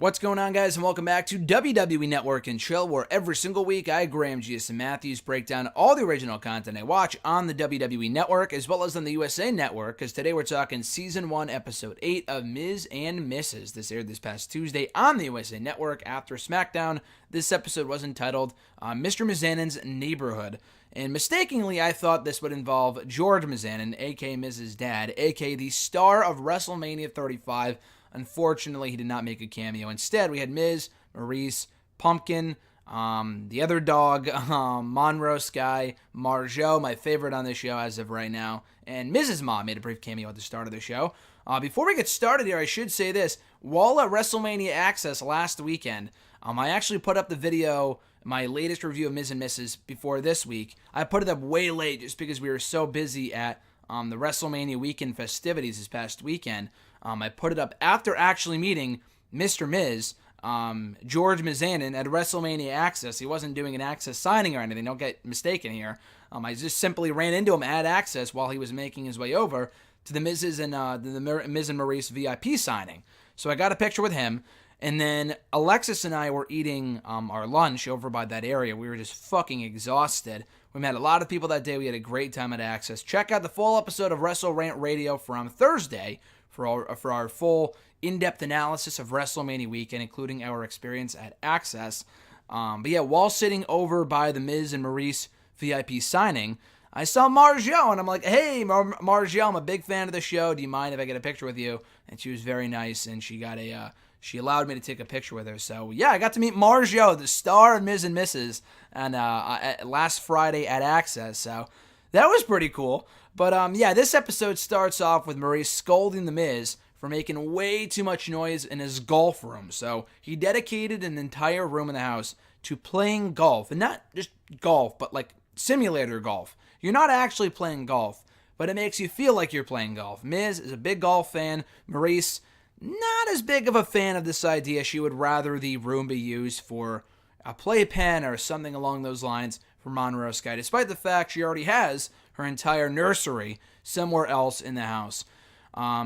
What's going on, guys, and welcome back to WWE Network and Chill, where every single week I, Graham G.S. Matthews, break down all the original content I watch on the WWE Network as well as on the USA Network, because today we're talking Season 1, Episode 8 of Miz and Mrs. This aired this past Tuesday on the USA Network after SmackDown. This episode was entitled Mr. Mizanin's Neighborhood, and mistakenly I thought this would involve George Mizanin, a.k.a. Miz's dad, a.k.a. the star of WrestleMania 35. Unfortunately, he did not make a cameo. Instead, we had Miz, Maurice, Pumpkin, the other dog, Monroe Sky, Marjo, my favorite on the show as of right now, and Miz's mom made a brief cameo at the start of the show. Before we get started here, I should say this. While at WrestleMania Access last weekend, I actually put up the video, my latest review of Miz and Mrs. before this week. I put it up way late just because we were so busy at the WrestleMania weekend festivities this past weekend. I put it up after actually meeting Mr. Miz, George Mizanin, at WrestleMania Access. He wasn't doing an Access signing or anything, don't get mistaken here. I just simply ran into him at Access while he was making his way over to the Miz's and the Miz and Maurice VIP signing. So I got a picture with him, and then Alexis and I were eating our lunch over by that area. We were just fucking exhausted. We met a lot of people that day. We had a great time at Access. Check out the full episode of Wrestle Rant Radio from Thursday for our full in-depth analysis of WrestleMania weekend, including our experience at Access. But yeah, while sitting over by the Miz and Maurice VIP signing, I saw Marjo, and I'm like, hey, Marjo, I'm a big fan of the show. Do you mind if I get a picture with you? And she was very nice, and she allowed me to take a picture with her. So yeah, I got to meet Marjo, the star of Miz and Mrs. and last Friday at Access. So that was pretty cool. But yeah, this episode starts off with Maurice scolding the Miz for making way too much noise in his golf room. So he dedicated an entire room in the house to playing golf, and not just golf, but like simulator golf. You're not actually playing golf, but it makes you feel like you're playing golf. Miz is a big golf fan. Maurice, not as big of a fan of this idea. She would rather the room be used for a playpen or something along those lines for Monroe Sky, despite the fact she already has her entire nursery somewhere else in the house.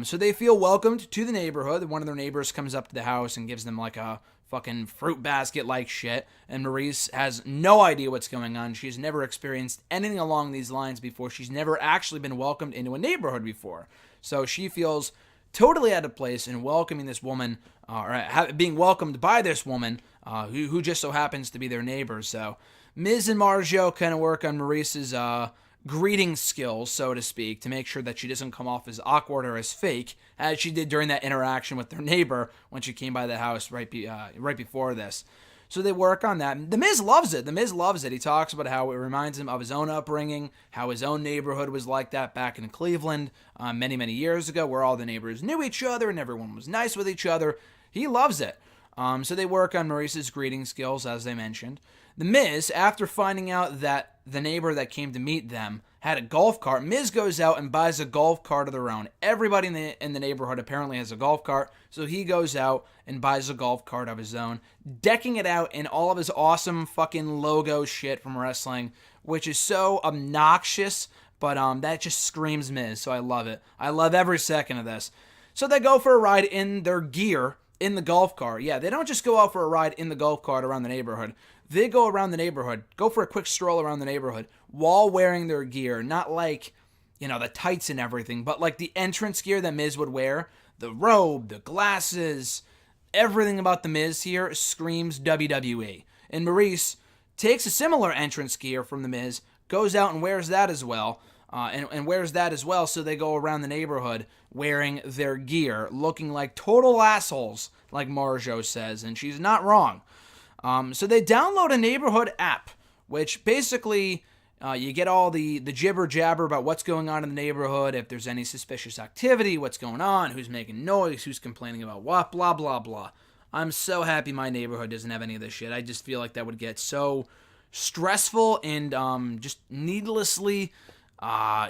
So they feel welcomed to the neighborhood. One of their neighbors comes up to the house and gives them like a fucking fruit basket like shit, and Maurice has no idea what's going on. She's never experienced anything along these lines before. She's never actually been welcomed into a neighborhood before. So she feels totally out of place in welcoming this woman, or being welcomed by this woman who just so happens to be their neighbor. So Miz and Marjo kind of work on Maurice's greeting skills, so to speak, to make sure that she doesn't come off as awkward or as fake, as she did during that interaction with their neighbor when she came by the house right before this. So they work on that. The Miz loves it. The Miz loves it. He talks about how it reminds him of his own upbringing, how his own neighborhood was like that back in Cleveland many, many years ago, where all the neighbors knew each other and everyone was nice with each other. He loves it. So they work on Maurice's greeting skills, as they mentioned. The Miz, after finding out that the neighbor that came to meet them had a golf cart, Miz goes out and buys a golf cart of their own. Everybody in the neighborhood apparently has a golf cart, so he goes out and buys a golf cart of his own, decking it out in all of his awesome fucking logo shit from wrestling, which is so obnoxious, but that just screams Miz, so I love it. I love every second of this. So they go for a ride in their gear in the golf cart. Yeah, they don't just go out for a ride in the golf cart around the neighborhood. They go around the neighborhood, go for a quick stroll around the neighborhood while wearing their gear. Not like, the tights and everything, but like the entrance gear that Miz would wear. The robe, the glasses, everything about the Miz here screams WWE. And Maurice takes a similar entrance gear from the Miz, goes out and wears that as well. And wears that as well, so they go around the neighborhood wearing their gear, looking like total assholes, like Marjo says, and she's not wrong. So they download a neighborhood app, which basically you get all the jibber jabber about what's going on in the neighborhood, if there's any suspicious activity, what's going on, who's making noise, who's complaining about what, blah, blah, blah. I'm so happy my neighborhood doesn't have any of this shit. I just feel like that would get so stressful and just needlessly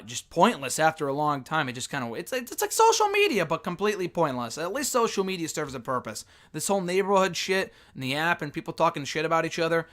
just pointless after a long time. It just kind of, it's like social media, but completely pointless. At least social media serves a purpose. This whole neighborhood shit and the app and people talking shit about each other,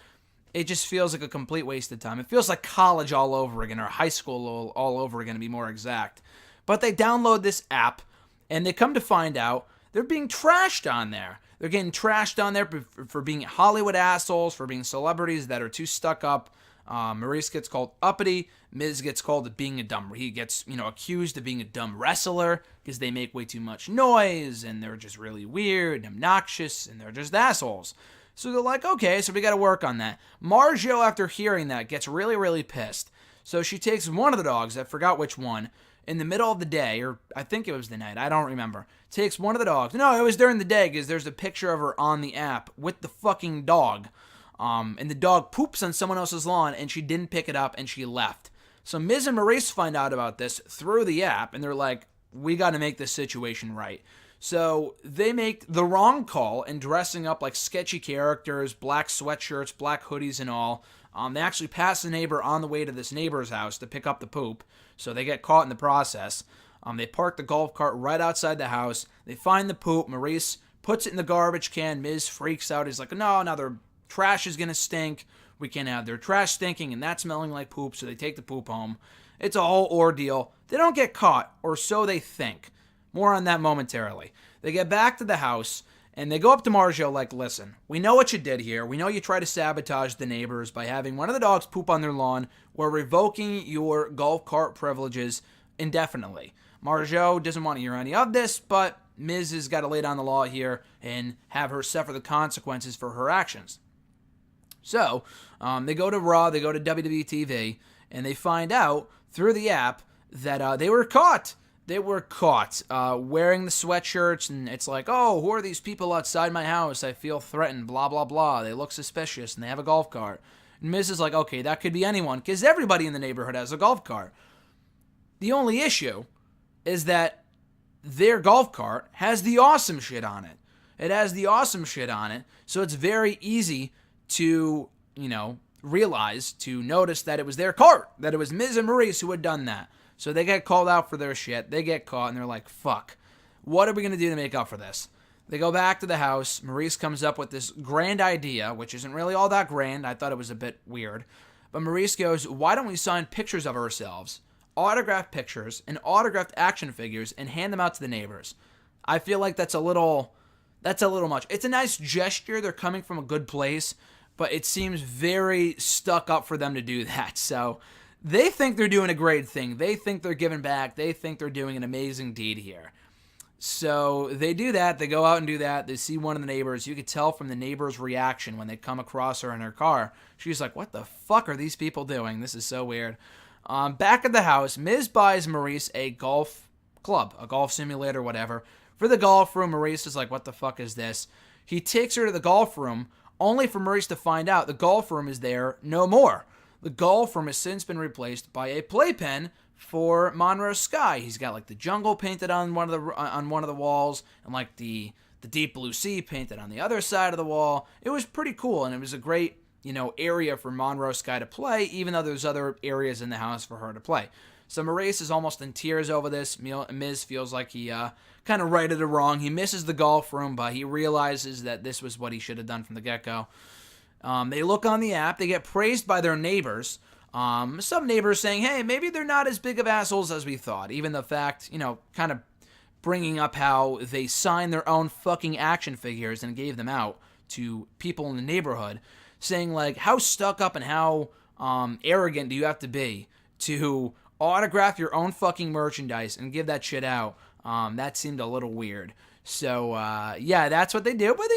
it just feels like a complete waste of time. It feels like college all over again, or high school all over again, to be more exact. But they download this app, and they come to find out they're being trashed on there. They're getting trashed on there for being Hollywood assholes, for being celebrities that are too stuck up. Maurice gets called uppity. Miz gets called being a dumb. He gets, accused of being a dumb wrestler because they make way too much noise and they're just really weird and obnoxious and they're just assholes. So they're like, okay, so we got to work on that. Marjo, after hearing that, gets really, really pissed. So she takes one of the dogs, I forgot which one, in the middle of the day, or I think it was the night, I don't remember. Takes one of the dogs. No, it was during the day because there's a picture of her on the app with the fucking dog. And the dog poops on someone else's lawn and she didn't pick it up and she left. So Miz and Maurice find out about this through the app and they're like, we got to make this situation right. So they make the wrong call in dressing up like sketchy characters, black sweatshirts, black hoodies and all. They actually pass the neighbor on the way to this neighbor's house to pick up the poop. So they get caught in the process. They park the golf cart right outside the house. They find the poop. Maurice puts it in the garbage can. Miz freaks out. He's like, no, now their trash is going to stink. We can't have their trash stinking and that smelling like poop. So they take the poop home. It's a whole ordeal. They don't get caught, or so they think. More on that momentarily. They get back to the house, and they go up to Marjo like, listen, we know what you did here. We know you tried to sabotage the neighbors by having one of the dogs poop on their lawn. We're revoking your golf cart privileges indefinitely. Marjo doesn't want to hear any of this, but Miz has got to lay down the law here and have her suffer the consequences for her actions. So, they go to Raw, they go to WWE TV, and they find out through the app that they were caught. They were caught wearing the sweatshirts, and it's like, oh, who are these people outside my house? I feel threatened, blah, blah, blah. They look suspicious, and they have a golf cart. And Miz is like, okay, that could be anyone, because everybody in the neighborhood has a golf cart. The only issue is that their golf cart has the awesome shit on it. It has the awesome shit on it, so it's very easy to, realize, to notice that it was their cart, that it was Miz and Maurice who had done that. So they get called out for their shit. They get caught, and they're like, fuck. What are we going to do to make up for this? They go back to the house. Maurice comes up with this grand idea, which isn't really all that grand. I thought it was a bit weird. But Maurice goes, why don't we sign pictures of ourselves, autographed pictures, and autographed action figures, and hand them out to the neighbors? I feel like that's a little much. It's a nice gesture. They're coming from a good place, but it seems very stuck up for them to do that. So they think they're doing a great thing. They think they're giving back. They think they're doing an amazing deed here. So they do that. They go out and do that. They see one of the neighbors. You could tell from the neighbor's reaction when they come across her in her car. She's like, what the fuck are these people doing? This is so weird. Back at the house, Miz buys Maurice a golf club, a golf simulator, whatever. For the golf room, Maurice is like, what the fuck is this? He takes her to the golf room, only for Maurice to find out the golf room is there no more. The golf room has since been replaced by a playpen for Monroe Sky. He's got like the jungle painted on one of the walls, and like the deep blue sea painted on the other side of the wall. It was pretty cool, and it was a great area for Monroe Sky to play, even though there's other areas in the house for her to play. So Maurice is almost in tears over this. Miz feels like he kind of righted it wrong. He misses the golf room, but he realizes that this was what he should have done from the get-go. They look on the app. They get praised by their neighbors. Some neighbors saying, hey, maybe they're not as big of assholes as we thought. Even the fact, kind of bringing up how they signed their own fucking action figures and gave them out to people in the neighborhood, saying, like, how stuck up and how arrogant do you have to be to autograph your own fucking merchandise and give that shit out? That seemed a little weird. So, yeah, that's what they do. But,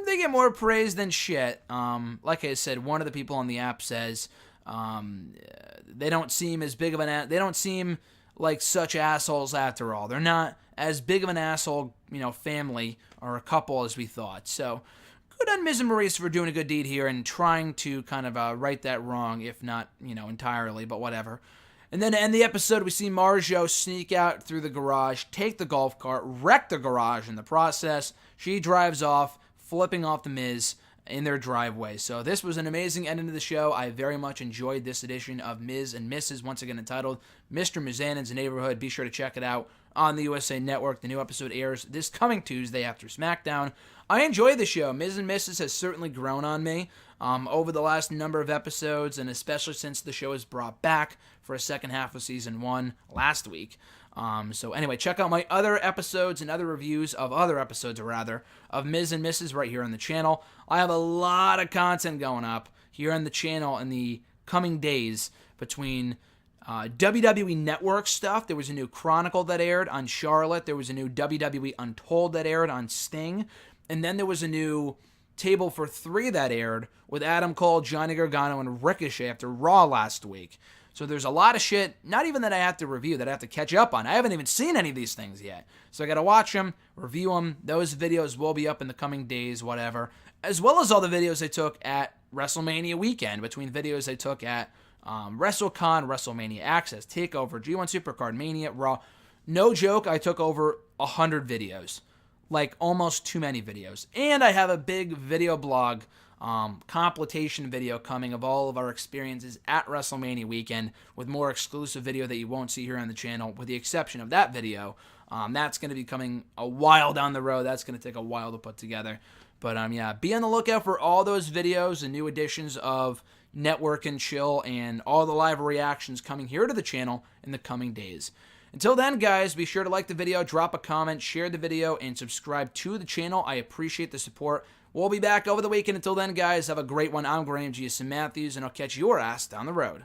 they get more praise than shit. Like I said, one of the people on the app says they don't seem as big of they don't seem like such assholes after all. They're not as big of an asshole, family or a couple as we thought. So, good on Miz and Maurice for doing a good deed here and trying to kind of right that wrong, if not, entirely, but whatever. And then to end the episode, we see Marjo sneak out through the garage, take the golf cart, wreck the garage in the process. She drives off, flipping off the Miz in their driveway. So this was an amazing ending to the show. I very much enjoyed this edition of Miz and Mrs., once again entitled Mr. Mizanin's Neighborhood. Be sure to check it out on the USA Network. The new episode airs this coming Tuesday after SmackDown. I enjoy the show. Miz and Mrs. has certainly grown on me over the last number of episodes, and especially since the show is brought back for a second half of Season 1 last week. So anyway, check out my other episodes and other reviews of other episodes, of Miz and Mrs. right here on the channel. I have a lot of content going up here on the channel in the coming days between WWE Network stuff. There was a new Chronicle that aired on Charlotte. There was a new WWE Untold that aired on Sting. And then there was a new Table for 3 that aired with Adam Cole, Johnny Gargano, and Ricochet after Raw last week. So there's a lot of shit, not even that I have to review, that I have to catch up on. I haven't even seen any of these things yet. So I got to watch them, review them. Those videos will be up in the coming days, whatever. As well as all the videos I took at WrestleMania weekend, between videos I took at WrestleCon, WrestleMania Access, TakeOver, G1 Supercard, Mania, Raw. No joke, I took over 100 videos. Like almost too many videos. And I have a big video blog compilation video coming of all of our experiences at WrestleMania weekend with more exclusive video that you won't see here on the channel, with the exception of that video. That's going to be coming a while down the road. That's going to take a while to put together. But yeah, be on the lookout for all those videos and new editions of Network and Chill and all the live reactions coming here to the channel in the coming days. Until then, guys, be sure to like the video, drop a comment, share the video, and subscribe to the channel. I appreciate the support. We'll be back over the weekend. Until then, guys, have a great one. I'm Graham G.S. Matthews, and I'll catch your ass down the road.